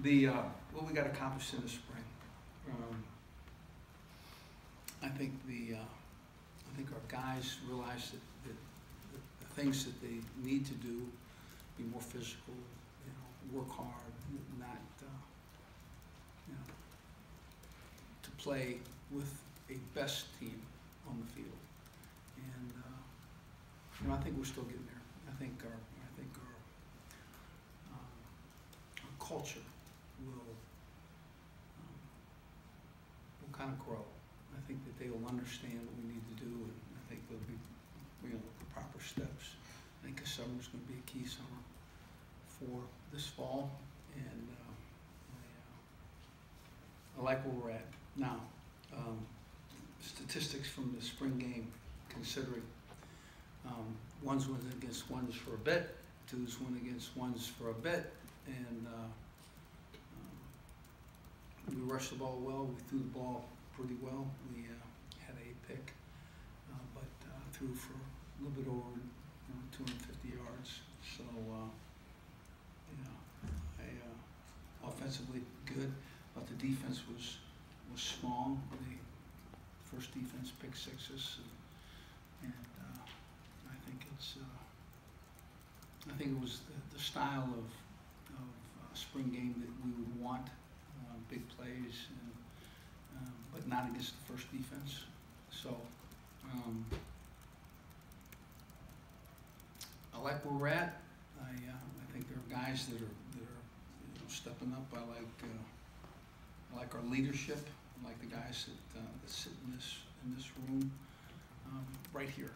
what we got accomplished in the spring. I think our guys realize that the things that they need to do, be more physical, work hard, not to play with a best team on the field. And I think we're still getting there. I think our culture will kind of grow. I think that they will understand what we need to do, and I think there'll be the proper steps. I think the summer is going to be a key summer for this fall, and I like where we're at now. Statistics from the spring game, considering ones went against ones for a bit, twos went against ones for a bit, and we rushed the ball well. We threw the ball pretty well. We had a pick, but threw for a little bit over 250 yards. So, offensively good, but the defense was strong. The first defense picked sixes, and I think it was the style of spring game that we would want. Big plays, but not against the first defense. So I like where we're at. I think there are guys that are stepping up. I like our leadership. I like the guys that sit in this room, right here,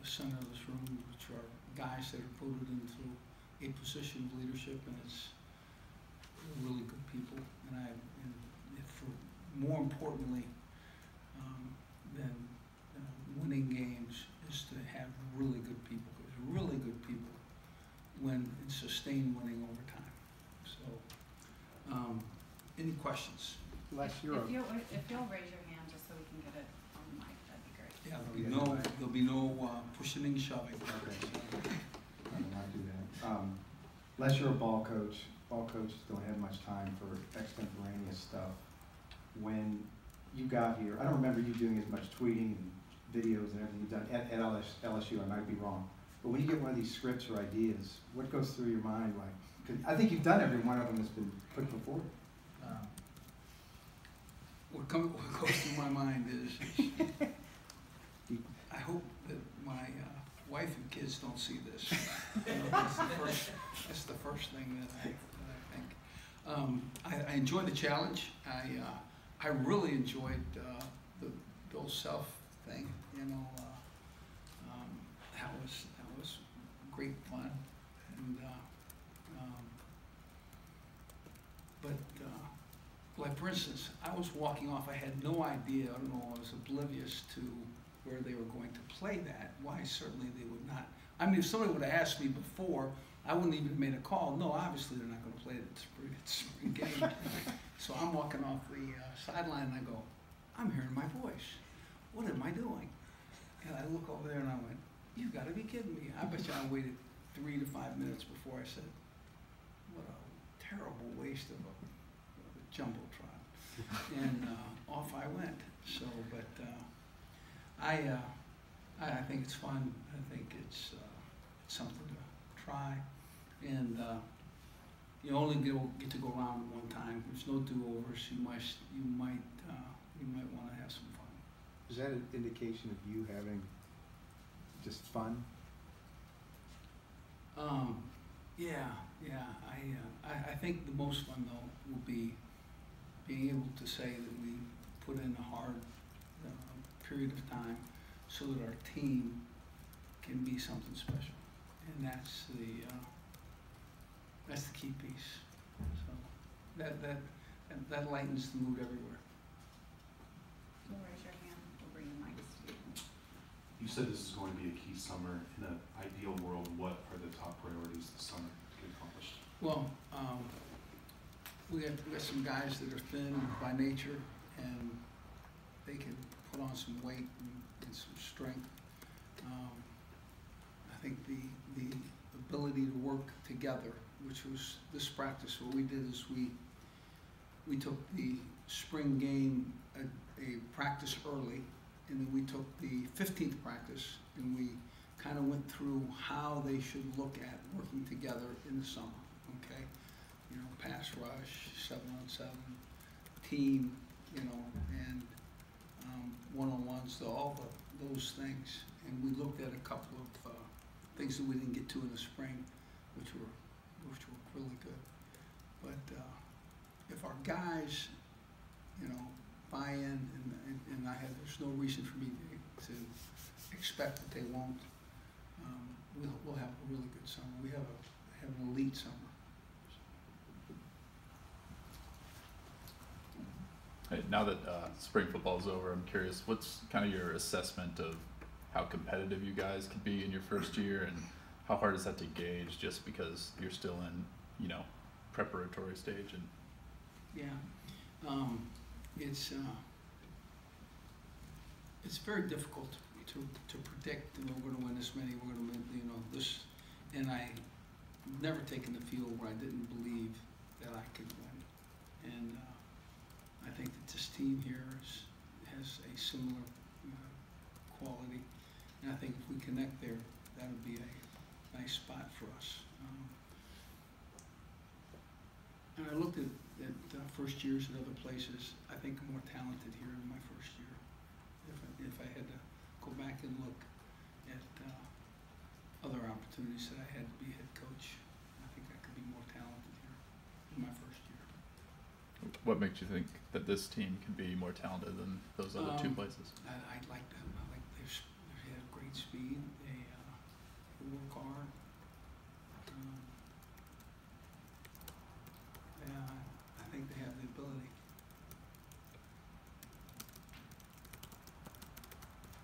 the center of this room, which are guys that are voted into a position of leadership, and it's really good people, and more importantly than winning games is to have really good people, because really good people win and sustain winning over time. So, any questions? If you'll raise your hand just so we can get it on the mic, that'd be great. Yeah, there'll be no pushing and shoving. Okay. I will not do that. Unless you're a ball coaches don't have much time for extemporaneous stuff. When you got here, I don't remember you doing as much tweeting and videos and everything you've done at LSU. I might be wrong, but when you get one of these scripts or ideas, what goes through your mind? Like, 'cause I think you've done every one of them that's been put before. What goes through my mind is I hope that my wife and kids don't see this. That's the first thing that I think. I enjoyed the challenge. I really enjoyed the Bill Self thing. That was great fun. And like for instance, I was walking off. I had no idea. I don't know. I was oblivious to where they were going to play that. Why? Certainly they would not. I mean, if somebody would have asked me before, I wouldn't even have made a call. No, obviously they're not going to play it at spring game. So I'm walking off the sideline and I go, I'm hearing my voice. What am I doing? And I look over there and I went, you've got to be kidding me. I bet you I waited 3 to 5 minutes before I said, what a terrible waste of a jumbotron. And off I went. So, but I think it's fun. I think it's something to try, and you only get to go around one time. There's no do-overs. You might want to have some fun. Is that an indication of you having just fun? Yeah. I think the most fun though will be being able to say that we put in a hard period of time so that our team can be something special, and that's the key piece. So that lightens the mood everywhere. You'll raise your hand. We'll bring the mics to you. You said this is going to be a key summer. In an ideal world, what are the top priorities this summer to get accomplished? Well, we got some guys that are thin by nature, and they can put on some weight and some strength. I think the ability to work together, which was this practice, what we did is we we took the spring game, a practice early, and then we took the 15th practice, and we kind of went through how they should look at working together in the summer, okay? You know, pass rush, 7-on-7, team, you know, and one-on-ones, those things. And we looked at a couple of things that we didn't get to in the spring, which were really good. But if our guys, you know, buy in, and there's no reason for me to expect that they won't, we'll have a really good summer. We have an elite summer. Hey, now that spring football is over, I'm curious, what's kind of your assessment of how competitive you guys can be in your first year, and how hard is that to gauge just because you're still in, you know, preparatory stage? And Yeah, it's very difficult to predict, you know, we're going to win this many, we're going to win, you know, this, and I've never taken the field where I didn't believe that I could win, and I think that this team here has a similar quality, and I think if we connect there, that would be a nice spot for us. And I looked at first years at other places. I think I'm more talented here in my first year. If I had to go back and look at other opportunities that I had to be head coach, I think I could be more talented here in my first year. what makes you think that this team can be more talented than those other two places? I like them. I like they have great speed. They work hard. Yeah, I think they have the ability.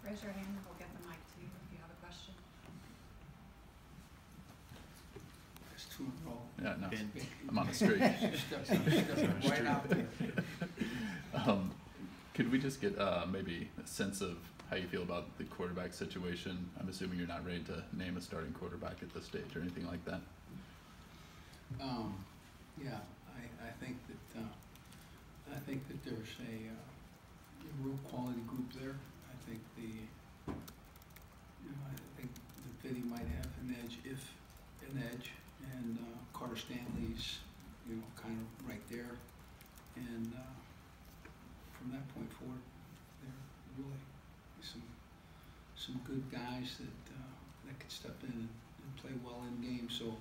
Raise your hand and we'll get the mic to you if you have a question. There's 2 in a row. Yeah, no, Ben. I'm on a streak. Steps right out there. Could we just get maybe a sense of how you feel about the quarterback situation? I'm assuming you're not ready to name a starting quarterback at this stage or anything like that. Yeah, I think that there's a real quality group there. I think I think that Vinny might have an edge, and Carter Stanley's, you know, kind of right there, and from that point forward, there are really some good guys that could step in and play well in games. So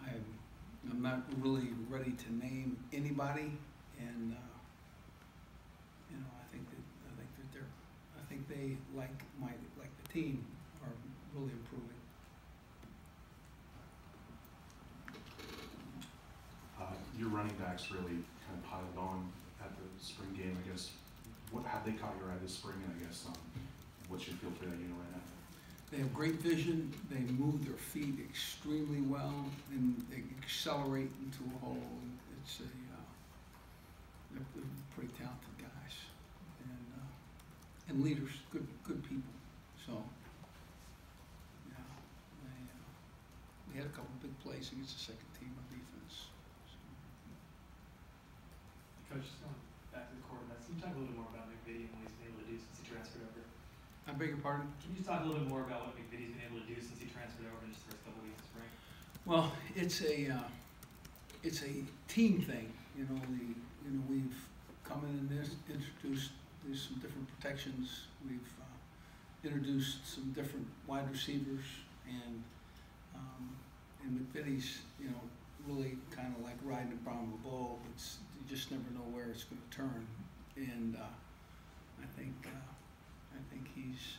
I'm not really ready to name anybody, and you know, I think they like the team are really improving. Your running backs really kind of piled on at the spring game, I guess. Have they caught your eye this spring? And I guess what's your feel for that unit right now? They have great vision. They move their feet extremely well, and they accelerate into a hole. And they're pretty talented guys, and leaders, good people. So yeah, they had a couple of big plays against the second team on defense. Coach, just going back to the quarterbacks, can you talk a little bit more about McVitie and what he's been able to do since he transferred over? I beg your pardon? Can you talk a little bit more about what McVitie's been able to do since he transferred over in just the first couple weeks of spring? Well, it's a team thing. You know, we've come in and introduced some different protections. We've introduced some different wide receivers, and McVitie's, you know, really kind of like riding the brown of a bull. You just never know where it's going to turn, and I think he's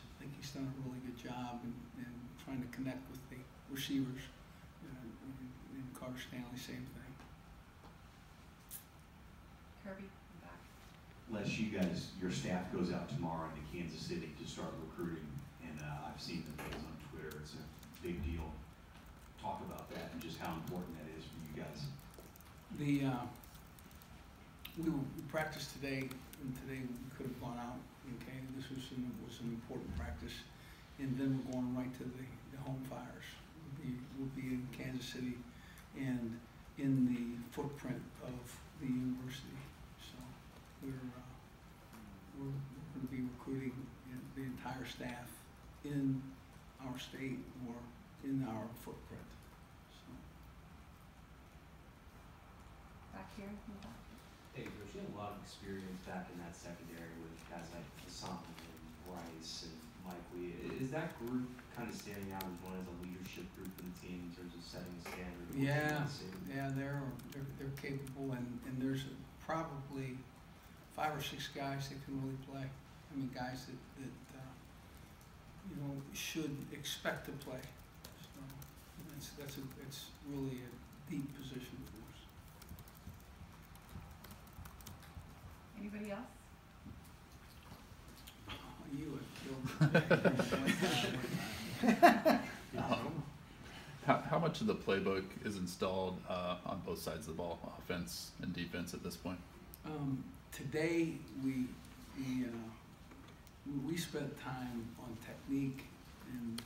done a really good job in trying to connect with the receivers. And Carter Stanley, same thing. Kirby, in the back. Les, your staff goes out tomorrow into Kansas City to start recruiting, and I've seen the things on Twitter. It's a big deal. Talk about that and just how important that is for you guys. We practiced today, and today we could have gone out. Okay, this was an important practice, and then we're going right to the home fires. We'll be in Kansas City, and in the footprint of the university, recruiting the entire staff in our state or in our footprint. So, Back here, in the back. Hey, Coach, you have a lot of experience back in that secondary with guys like Hassan and Bryce and Mike Lee. Is that group kind of standing out as one of the leadership group in the team in terms of setting a standard? yeah, they're capable, and there's probably 5 or 6 guys that can really play. I mean, guys that you know, should expect to play. So it's really a deep position for us. Anybody else? You have killed me. How much of the playbook is installed on both sides of the ball, offense and defense at this point? Today we spent time on technique in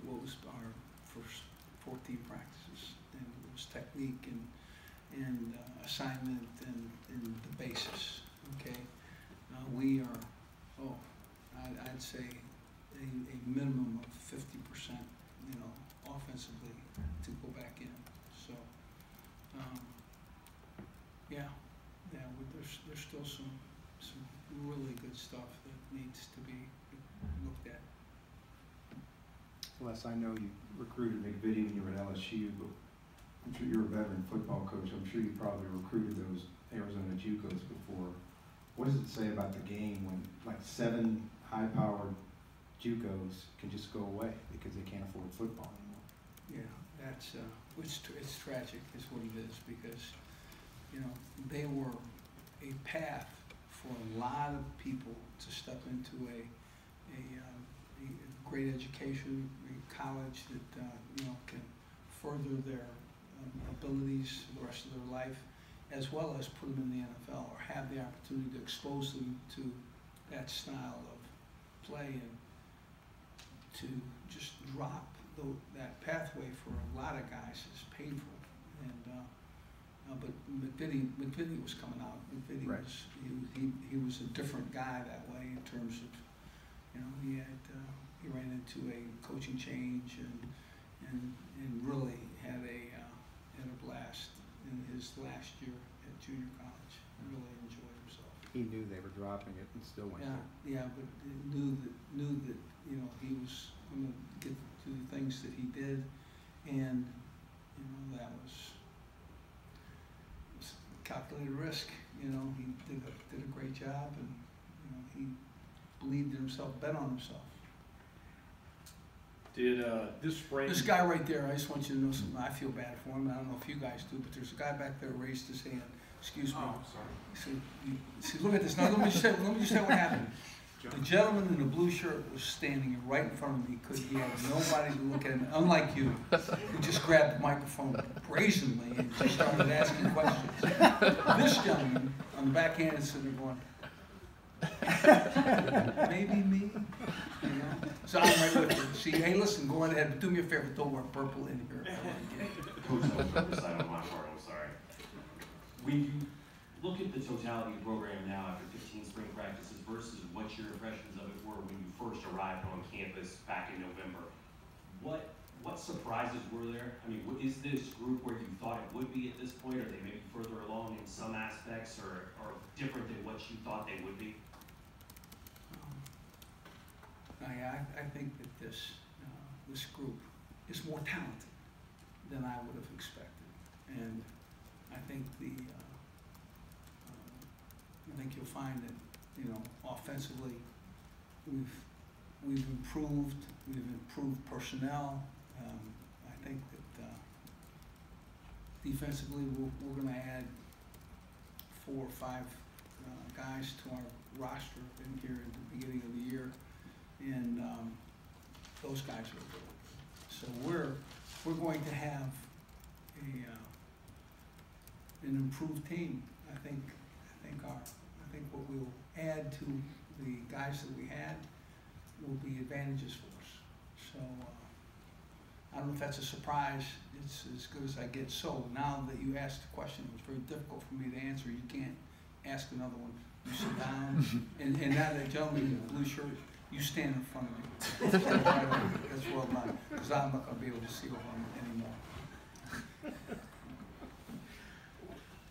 what was our first 14 practices, and it was technique and assignment and the basis. Okay, we are I'd say a minimum of 50%, you know, offensively to go back in. So there's still some really good stuff that needs to be looked at. Les, I know you recruited McVitie when you were at LSU, but I'm sure you're a veteran football coach. I'm sure you probably recruited those Arizona JUCOs before. What does it say about the game when like 7 high-powered JUCOs can just go away because they can't afford football anymore? Yeah, that's it's tragic is what it is, because you know they were a path for a lot of people to step into a great education, a college that you know can further their abilities the rest of their life, as well as put them in the NFL or have the opportunity to expose them to that style of play, and to just drop that pathway for a lot of guys is painful. And but McVitie was coming out. McVitie right. he was a different guy that way in terms of, you know, he ran into a coaching change and really had a blast in his last year at junior college. He really enjoyed himself. He knew they were dropping it and still went there. Yeah, but knew that you know he was going to get to the things that he did, and you know that was calculated risk. You know, he did a great job, and you know he believed in himself, bet on himself. Did this spring? This guy right there, I just want you to know something. I feel bad for him. I don't know if you guys do, but there's a guy back there who raised his hand. Excuse me. Oh, sorry. See, look at this. Now let me just say what happened. The gentleman in the blue shirt was standing right in front of me because he had nobody to look at him, unlike you, who just grabbed the microphone brazenly and just started asking questions. This gentleman on the back hand is sitting there going, maybe me, you know. So I'm right with you. See, hey, listen, go on ahead, but do me a favor, don't wear purple in here. Coach, that was oversight on my part, I'm sorry. When you look at the totality of the program now after 15 spring practices versus what your impressions of it were when you first arrived on campus back in November, what surprises were there? I mean, is this group where you thought it would be at this point? Are they maybe further along in some aspects or different than what you thought they would be? I think that this group is more talented than I would have expected, and I think I think you'll find that, you know, offensively we've improved personnel. I think that defensively we're going to add 4 or 5 guys to our roster in here at the beginning of the year, and those guys are good. So we're going to have an improved team. I think what we'll add to the guys that we had will be advantages for us. So I don't know if that's a surprise. It's as good as I get. So now that you asked the question, it was very difficult for me to answer. You can't ask another one. you sit down, and that gentleman in the blue shirt, you stand in front of me. That's well done, because I'm not gonna be able to see over him anymore.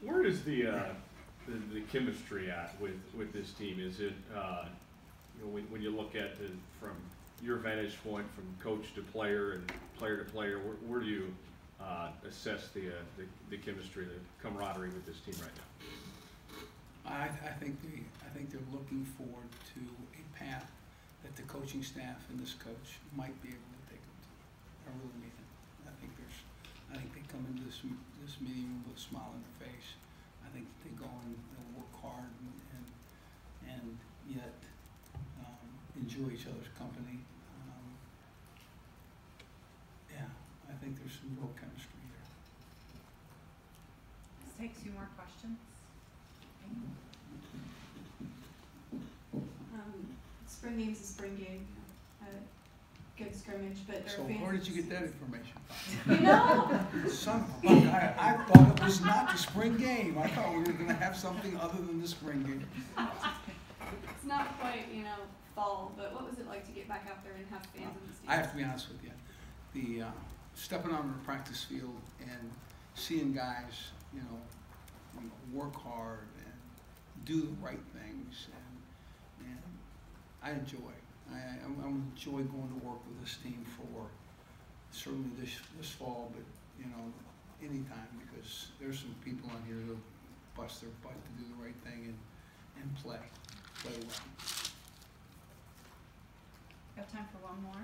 Where is the chemistry at with this team? Is it, you know, when you look at it from your vantage point, from coach to player and player to player, where do you assess the chemistry, the camaraderie with this team right now? I think they're looking forward to a path that the coaching staff and this coach might be able to take them to. I really mean it. I think they come into this meeting room with a smile on their face. I think they go and they'll work hard and yet enjoy each other's company. Yeah, I think there's some real chemistry here. Let's take 2 more questions. Spring game's a spring game, good scrimmage, but there So are fans. where did you get that information? You know, Son of a buck, I thought it was not the spring game. I thought we were gonna have something other than the spring game. it's not quite, fall, but what was it like to get back out there and have fans in the stands? I have to be honest with you, the stepping on the practice field and seeing guys, work hard and do the right things, and I enjoy. I enjoy going to work with this team for certainly this fall, but anytime, because there's some people on here who bust their butt to do the right thing and play well. We have time for one more.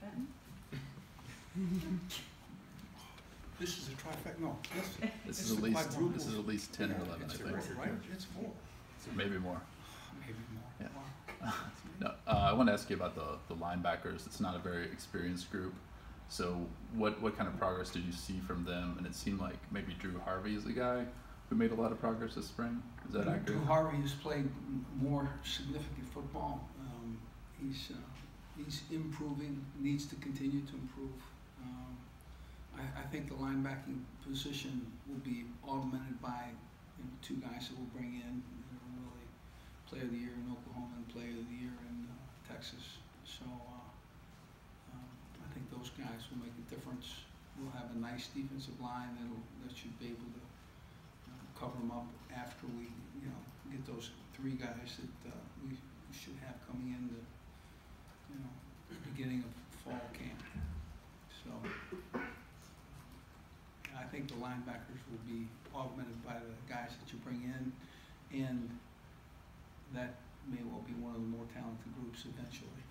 Benton? This is a trifecta. No, This It's is at least quadruple. this is at least 10 or 11, I it's think. 4, right? It's 4, Maybe more. maybe more. Yeah. Wow. No, I want to ask you about the linebackers. It's not a very experienced group. So what kind of progress did you see from them? And it seemed like maybe Drew Harvey is the guy who made a lot of progress this spring. Is that accurate? Drew Harvey has played more significant football. He's improving, needs to continue to improve. I think the linebacking position will be augmented by 2 guys that we'll bring in that are really player of the year in Oklahoma and player of the year in Texas. So I think those guys will make a difference. We'll have a nice defensive line that should be able to cover them up after we get those 3 guys that we should have coming in the beginning of fall camp. So I think the linebackers will be augmented by the guys that you bring in, and that may well be one of the more talented groups eventually.